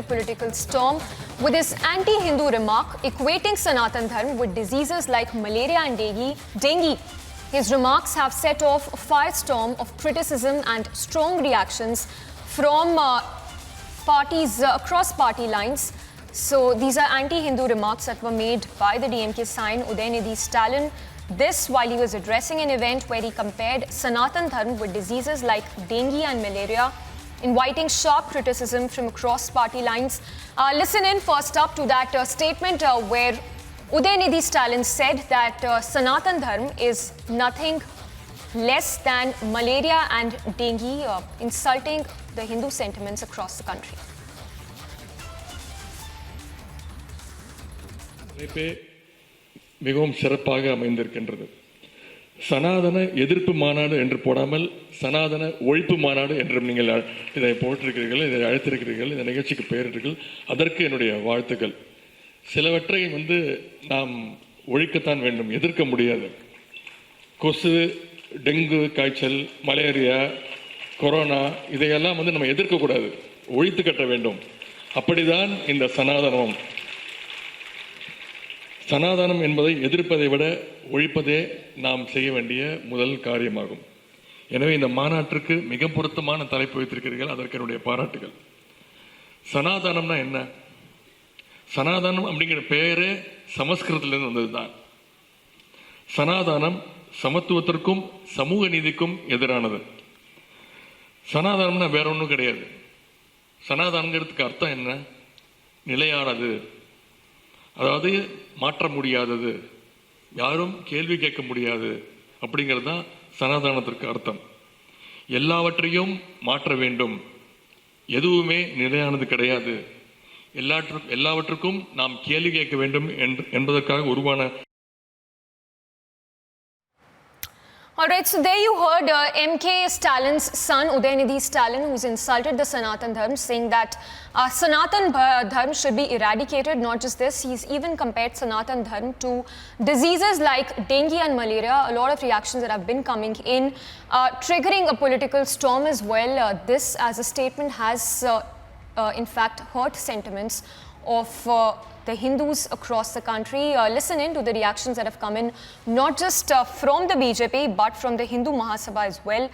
a political storm with his anti-Hindu remark equating Sanatan Dharma with diseases like malaria and dengue. His remarks have set off a firestorm of criticism and strong reactions from parties across party lines. So these are anti-Hindu remarks that were made by the DMK sign Udhayanidhi Stalin. This while he was addressing an event where he compared Sanatan Dharma with diseases like dengue and malaria, inviting sharp criticism from across party lines. Listen in first up to that statement where Udhayanidhi Stalin said that Sanatan Dharma is nothing less than malaria and dengue, insulting the Hindu sentiments across the country. மிகவும் சிறப்பாக அமைந்திருக்கின்றது. சனாதன எதிர்ப்பு மாநாடு என்று போடாமல் சனாதன ஒழிப்பு மாநாடு என்றும் நீங்கள் இதை போட்டிருக்கிறீர்கள், இதை அழைத்திருக்கிறீர்கள், இந்த நிகழ்ச்சிக்கு பெயரிட்டீர்கள். அதற்கு என்னுடைய வாழ்த்துக்கள். சிலவற்றை நாம் ஒழிக்கத்தான் வேண்டும், எதிர்க்க முடியாது. கொசு, டெங்கு காய்ச்சல், மலேரியா, கொரோனா இதையெல்லாம் நம்ம எதிர்க்கக்கூடாது, ஒழித்து கட்ட வேண்டும். அப்படிதான் இந்த சனாதனம். சனாதனம் என்பதை எதிர்ப்பதை விட ஒழிப்பதே நாம் செய்ய வேண்டிய முதல் காரியமாகும். எனவே இந்த மாநாட்டிற்கு மிக பொருத்தமான தலைப்பு வைத்திருக்கிறீர்கள், அதற்கு என்னுடைய பாராட்டுகள். சனாதனம்னா என்ன? சனாதனம் அப்படிங்கிற பெயரே சமஸ்கிருதத்திலிருந்து வந்ததுதான். சனாதனம் சமத்துவத்திற்கும் சமூக நீதிக்கும் எதிரானது. சனாதனம்னா வேற ஒன்றும் கிடையாது. சனாதனங்கிறதுக்கு அர்த்தம் என்ன? நிலையானது, அதாவது மாற்ற முடியாதது, யாரும் கேள்வி கேட்க முடியாது அப்படிங்கிறது தான் சனாதனத்திற்கு அர்த்தம். எல்லாவற்றையும் மாற்ற வேண்டும், எதுவுமே நிலையானது கிடையாது, எல்லாவற்றுக்கும் நாம் கேள்வி கேட்க வேண்டும் என்பதற்காக உருவான. Alright, so there you heard MK Stalin's son Udhayanidhi Stalin, who's insulted the Sanatan Dharma, saying that Sanatan Dharma should be eradicated. Not just this, he's even compared Sanatan Dharma to diseases like dengue and malaria. A lot of reactions that have been coming in, triggering a political storm as well. This as a statement has in fact hurt sentiments of the Hindus across the country. Listen in to the reactions that have come in, not just from the BJP, but from the Hindu Mahasabha as well,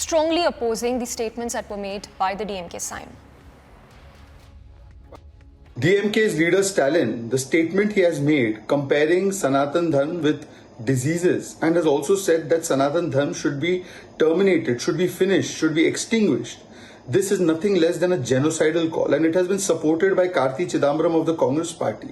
strongly opposing the statements that were made by the DMK sign. DMK's leader Stalin, the statement he has made comparing Sanatan Dharma with diseases, and has also said that Sanatan Dharma should be terminated, should be finished, should be extinguished. This is nothing less than a genocidal call, and it has been supported by Karti Chidambaram of the Congress party.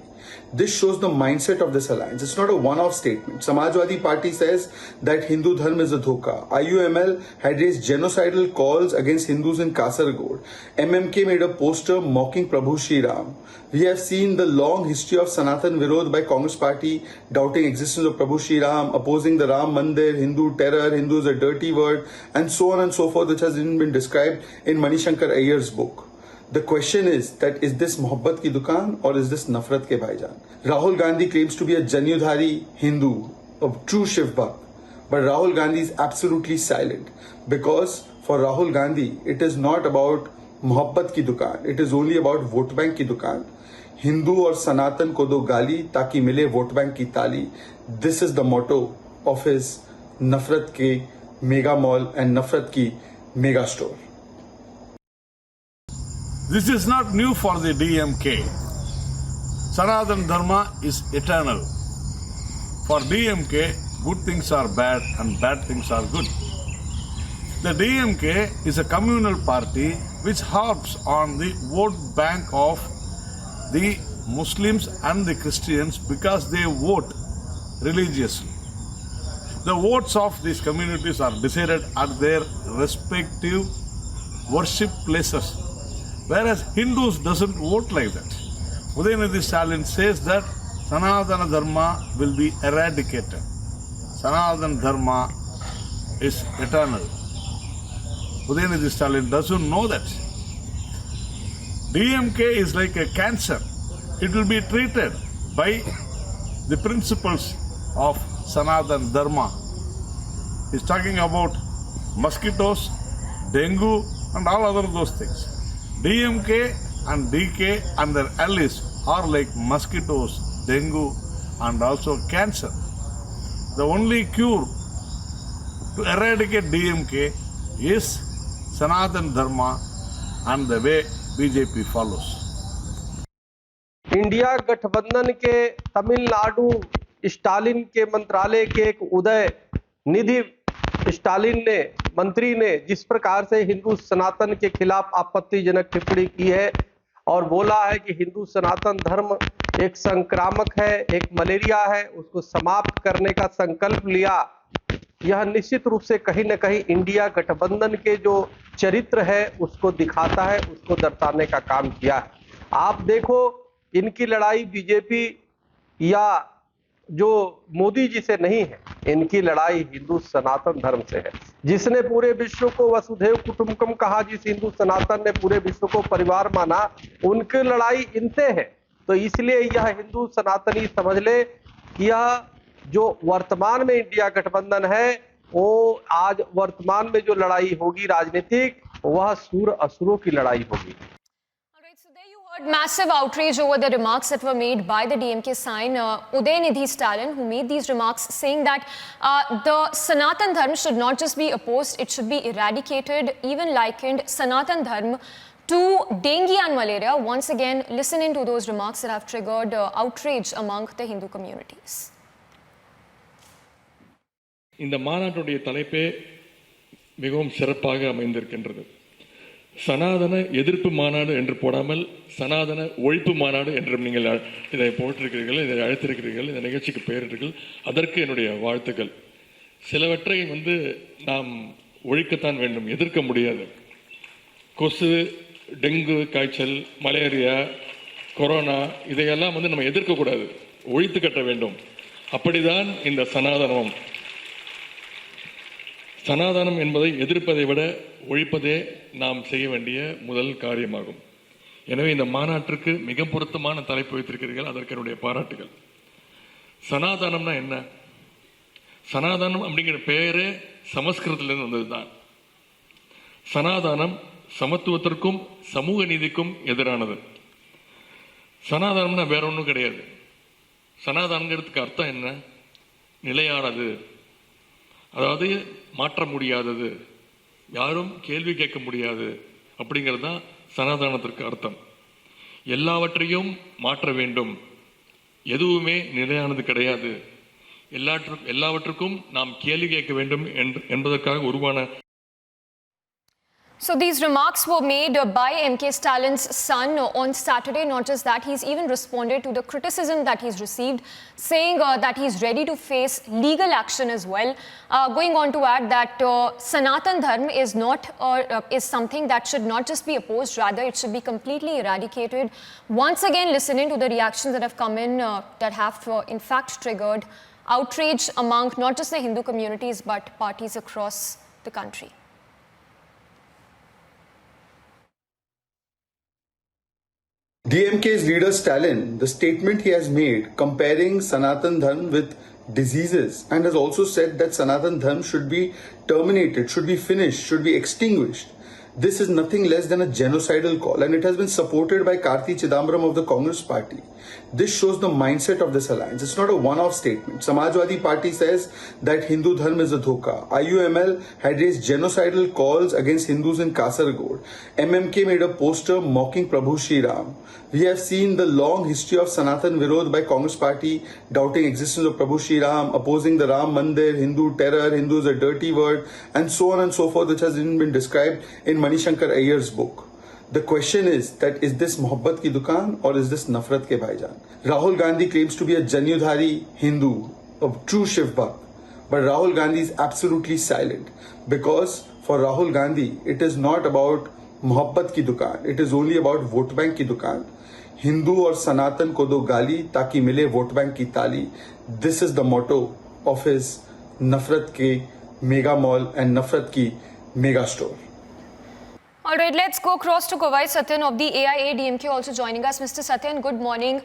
This shows the mindset of this alliance. It's not a one-off statement. Samajwadi Party says that Hindu Dharma is a dhoka. IUML had raised genocidal calls against Hindus in Kasaragod. MMK made a poster mocking Prabhu Shri Ram. We have seen the long history of Sanatan Virodh by Congress party, doubting existence of Prabhu Shri Ram, opposing the Ram Mandir, Hindu terror, Hindu is a dirty word, and so on and so forth, which has even been described in Manishankar Iyer's book. The question is this mohabbat ki dukan or is this nafrat ke bhaijan? Rahul Gandhi claims to be a Janyudhari Hindu, a true Shiv Bhakt, but Rahul Gandhi is absolutely silent, because for Rahul Gandhi it is not about mohabbat ki dukan, it is only about vote bank ki dukan. Hindu or Sanatan ko do gali taki mile vote bank ki tali. This is the motto of his nafrat ke mega mall and nafrat ki mega store. This is not new for the DMK. Sanatan Dharma is eternal. For DMK, good things are bad and bad things are good. The DMK is a communal party which harps on the vote bank of the Muslims and the Christians because they vote religiously. The votes of these communities are decided at their respective worship places, whereas Hindus doesn't vote like that. Udhayanidhi Stalin says that Sanatana Dharma will be eradicated. Sanatana Dharma is eternal. Udhayanidhi Stalin doesn't know that. DMK is like a cancer. It will be treated by the principles of Sanatan Dharma. He's talking about mosquitoes, dengue and all other those things. DMK and decay and their allies are like mosquitoes, dengue and also cancer. The only cure to eradicate DMK is Sanatan Dharma and the way BJP follows. India गठबंधन के Tamil Nadu Stalin के मंत्रालय के एक उदयनिधि स्टालिन ने मंत्री ने जिस प्रकार से हिंदू सनातन के खिलाफ आपत्तिजनक टिप्पणी की है और बोला है कि हिंदू सनातन धर्म एक संक्रामक है, एक मलेरिया है, उसको समाप्त करने का संकल्प लिया, यह निश्चित रूप से कहीं न कहीं इंडिया गठबंधन के जो चरित्र है उसको दिखाता है, उसको दर्शाने का काम किया है। आप देखो, इनकी लड़ाई बीजेपी या जो मोदी जी से नहीं है, इनकी लड़ाई हिंदू सनातन धर्म से है, जिसने पूरे विश्व को वसुधैव कुटुंबकम कहा, जिस हिंदू सनातन ने पूरे विश्व को परिवार माना, उनकी लड़ाई इनसे है। तो इसलिए यह हिंदू सनातनी समझ ले कि यह जो वर्तमान में इंडिया गठबंधन है, वो आज वर्तमान में जो लड़ाई होगी राजनीतिक, वह सूर असुरों की लड़ाई होगी। Massive outrage over the remarks that were made by the DMK sign Udhayanidhi Stalin, who made these remarks saying that the Sanatan Dharma should not just be opposed, it should be eradicated, even likened Sanatan Dharma to dengue and malaria. Once again, listen into those remarks that have triggered outrage among the Hindu communities. இந்த மாநாட்டுடைய தலைப்பே மிகவும் சிறப்பாக அமைந்திருக்கின்றது. சனாதன எதிர்ப்பு மாநாடு என்று போடாமல் சனாதன ஒழிப்பு மாநாடு என்றும் நீங்கள் இதை போட்டிருக்கிறீர்கள், இதை அழைத்திருக்கிறீர்கள், இந்த நிகழ்ச்சிக்கு பெயரிட்டீர்கள். அதற்கு என்னுடைய வாழ்த்துக்கள். சிலவற்றை நாம் ஒழிக்கத்தான் வேண்டும், எதிர்க்க முடியாது. கொசு, டெங்கு காய்ச்சல், மலேரியா, கொரோனா இதையெல்லாம் நம்ம எதிர்க்கக்கூடாது, ஒழித்து கட்ட வேண்டும். அப்படிதான் இந்த சனாதனம். சனாதனம் என்பதை எதிர்ப்பதை விட ஒழிப்பதே நாம் செய்ய வேண்டிய முதல் காரியமாகும். எனவே இந்த மாநாட்டிற்கு மிக பொருத்தமான தலைப்பு வைத்திருக்கிறீர்கள், அதற்கு என்னுடைய பாராட்டுகள். சனாதனம்னா என்ன? சனாதனம் அப்படிங்கிற பெயரே சமஸ்கிருதத்திலிருந்து வந்ததுதான். சனாதனம் சமத்துவத்திற்கும் சமூக நீதிக்கும் எதிரானது. சனாதனம்னா வேற ஒன்றும் கிடையாது. சனாதனங்கிறதுக்கு அர்த்தம் என்ன? நிலையானது, அதாவது மாற்ற முடியாதது, யாரும் கேள்வி கேட்க முடியாது அப்படிங்கிறது தான் சனாதனத்திற்கு அர்த்தம். எல்லாவற்றையும் மாற்ற வேண்டும், எதுவுமே நிலையானது கிடையாது, எல்லாவற்றுக்கும் நாம் கேள்வி கேட்க வேண்டும் என்பதற்காக உருவான. So these remarks were made by M.K. Stalin's son on Saturday. Not just that, he's even responded to the criticism that he's received, saying that he's ready to face legal action as well. Going on to add that Sanatan Dharma is something that should not just be opposed, rather it should be completely eradicated. Once again, listening to the reactions that have come in that have in fact triggered outrage among not just the Hindu communities but parties across the country. DMK's leader Stalin, the statement he has made comparing Sanatan Dharma with diseases, and has also said that Sanatan Dharma should be terminated, should be finished, should be extinguished. This is nothing less than a genocidal call, and it has been supported by Karti Chidambaram of the Congress Party. This shows the mindset of this alliance. It's not a one-off statement. Samajwadi Party says that Hindu Dharma is a dhoka. IUML had raised genocidal calls against Hindus in Kasaragod. MMK made a poster mocking Prabhu Shri Ram. We have seen the long history of Sanatan Virod by Congress Party, doubting existence of Prabhu Shri Ram, opposing the Ram Mandir, Hindu terror, Hindu is a dirty word, and so on and so forth, which has even been described in Manishankar Iyer's book. The question is this Mohabbat ki dukaan or is this Nafrat ke bhaijan? Rahul Gandhi claims to be a Janyudhari Hindu, a true Shiv Bhakt, but Rahul Gandhi is absolutely silent, because for Rahul Gandhi, it is not about Mohabbat ki dukaan, it is only about vote bank ki dukaan. Hindu और सनातन को दो गाली ताकि मिले vote bank की ताली. This is the motto of his नफरत के मेगा मॉल एंड नफरत की mega store. All right, let's go across to Kuwait. Satlin of the I.N.D.I.A also joining us. Mr. Satlin, good morning.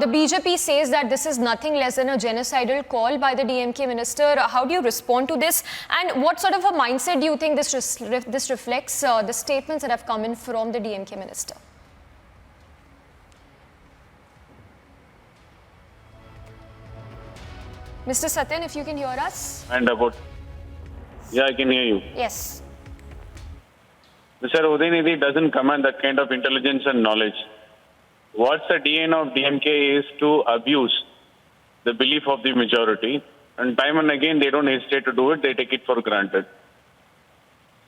The BJP says that this is nothing less than a genocidal call by the DMK minister. How do you respond to this? And what sort of a mindset do you think this reflects, the statements that have come in from the DMK minister? Mr. Satlin, if you can hear us. And about, yeah, I can hear you. Yes. Mr. Udhayanidhi doesn't command that kind of intelligence and knowledge. What's the DNA of DMK is to abuse the belief of the majority. And time and again, they don't hesitate to do it. They take it for granted.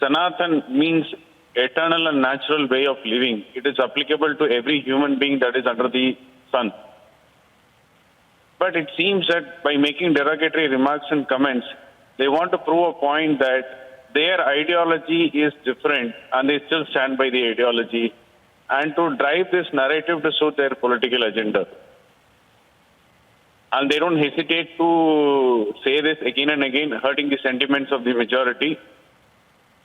Sanatan means eternal and natural way of living. It is applicable to every human being that is under the sun. But it seems that by making derogatory remarks and comments, they want to prove a point that their ideology is different and they still stand by the ideology and to drive this narrative to suit their political agenda. And they don't hesitate to say this again and again, hurting the sentiments of the majority.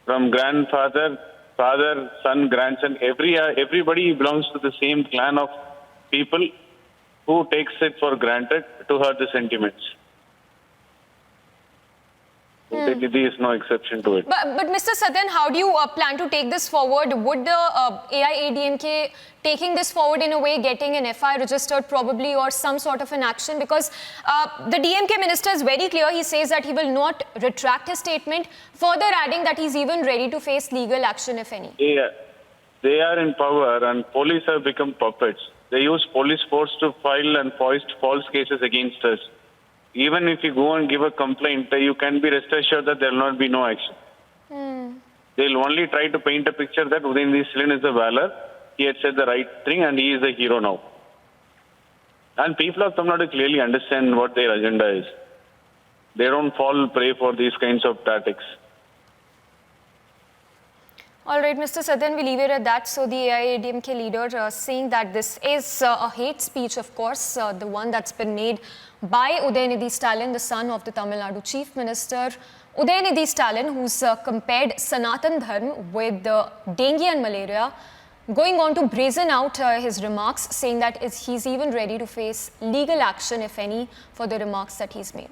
From grandfather, father, son, grandson, everybody belongs to the same clan of people who takes it for granted to hurt the sentiments. Udhayanidhi is no exception to it. But Mr. Satlin, how do you plan to take this forward? Would the AIADMK taking this forward in a way, getting an FI registered probably or some sort of an action? Because the DMK minister is very clear. He says that he will not retract his statement, further adding that he's even ready to face legal action, if any. Yeah. They are in power and police have become puppets. They use police force to file and foist false cases against us. Even if you go and give a complaint, you can be rest assured that there will not be no action. They'll only try to paint a picture that Udhayanidhi Stalin is a valor. He had said the right thing and he is the hero now. And people of Tamil Nadu clearly understand what their agenda is. They don't fall prey for these kinds of tactics. All right, Mr. Satlin, we leave it at that. So the AIADMK leader saying that this is a hate speech, of course, the one that's been made by Udhayanidhi Stalin, the son of the Tamil Nadu Chief Minister. Udhayanidhi Stalin, who's compared Sanatan Dharma with dengue and malaria, going on to brazen out his remarks, saying that he's even ready to face legal action, if any, for the remarks that he's made.